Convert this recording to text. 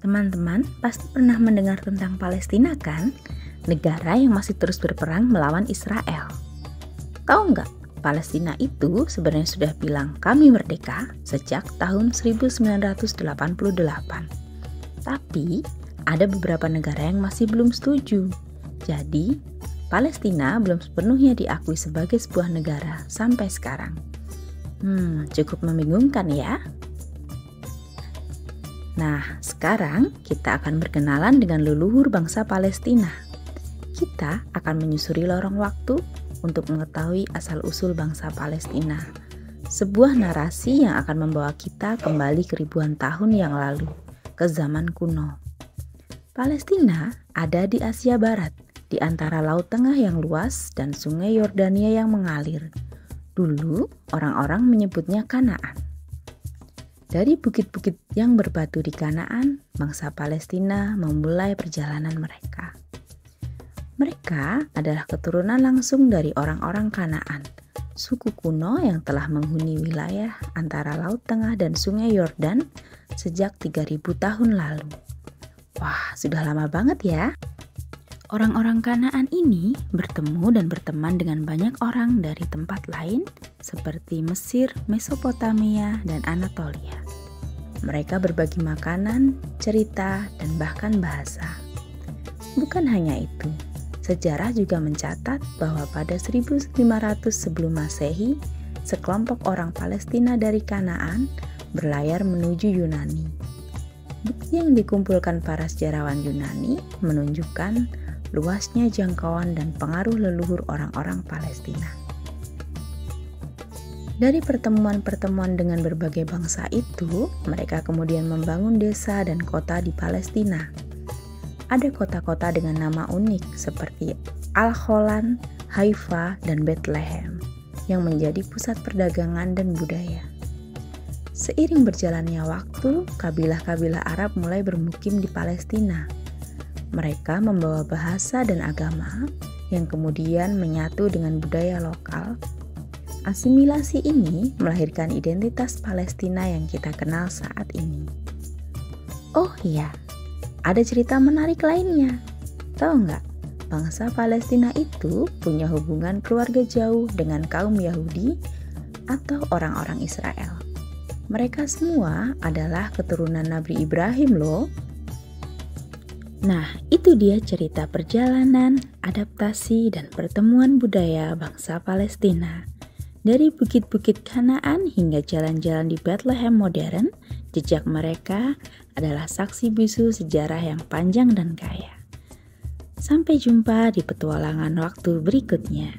Teman-teman pasti pernah mendengar tentang Palestina kan? Negara yang masih terus berperang melawan Israel. Tahu nggak? Palestina itu sebenarnya sudah bilang kami merdeka sejak tahun 1988. Tapi ada beberapa negara yang masih belum setuju. Jadi Palestina belum sepenuhnya diakui sebagai sebuah negara sampai sekarang. Cukup membingungkan ya? Nah, sekarang kita akan berkenalan dengan leluhur bangsa Palestina. Kita akan menyusuri lorong waktu untuk mengetahui asal-usul bangsa Palestina. Sebuah narasi yang akan membawa kita kembali ke ribuan tahun yang lalu, ke zaman kuno. Palestina ada di Asia Barat, di antara Laut Tengah yang luas dan Sungai Yordania yang mengalir. Dulu, orang-orang menyebutnya Kanaan. Dari bukit-bukit yang berbatu di Kanaan, bangsa Palestina memulai perjalanan mereka. Mereka adalah keturunan langsung dari orang-orang Kanaan, suku kuno yang telah menghuni wilayah antara Laut Tengah dan Sungai Yordan sejak 3000 tahun lalu. Wah, sudah lama banget ya. Orang-orang Kanaan ini bertemu dan berteman dengan banyak orang dari tempat lain seperti Mesir, Mesopotamia, dan Anatolia. Mereka berbagi makanan, cerita, dan bahkan bahasa. Bukan hanya itu, sejarah juga mencatat bahwa pada 1500 sebelum Masehi, sekelompok orang Palestina dari Kanaan berlayar menuju Yunani. Bukti yang dikumpulkan para sejarawan Yunani menunjukkan luasnya jangkauan dan pengaruh leluhur orang-orang Palestina. Dari pertemuan-pertemuan dengan berbagai bangsa itu, mereka kemudian membangun desa dan kota di Palestina. Ada kota-kota dengan nama unik seperti Al-Holan, Haifa, dan Bethlehem yang menjadi pusat perdagangan dan budaya. Seiring berjalannya waktu, kabilah-kabilah Arab mulai bermukim di Palestina. Mereka membawa bahasa dan agama yang kemudian menyatu dengan budaya lokal. Asimilasi ini melahirkan identitas Palestina yang kita kenal saat ini. Oh iya, ada cerita menarik lainnya. Tahu nggak? Bangsa Palestina itu punya hubungan keluarga jauh dengan kaum Yahudi atau orang-orang Israel. Mereka semua adalah keturunan Nabi Ibrahim loh. Nah, itu dia cerita perjalanan, adaptasi, dan pertemuan budaya bangsa Palestina. Dari bukit-bukit Kanaan hingga jalan-jalan di Bethlehem modern, jejak mereka adalah saksi bisu sejarah yang panjang dan kaya. Sampai jumpa di petualangan waktu berikutnya.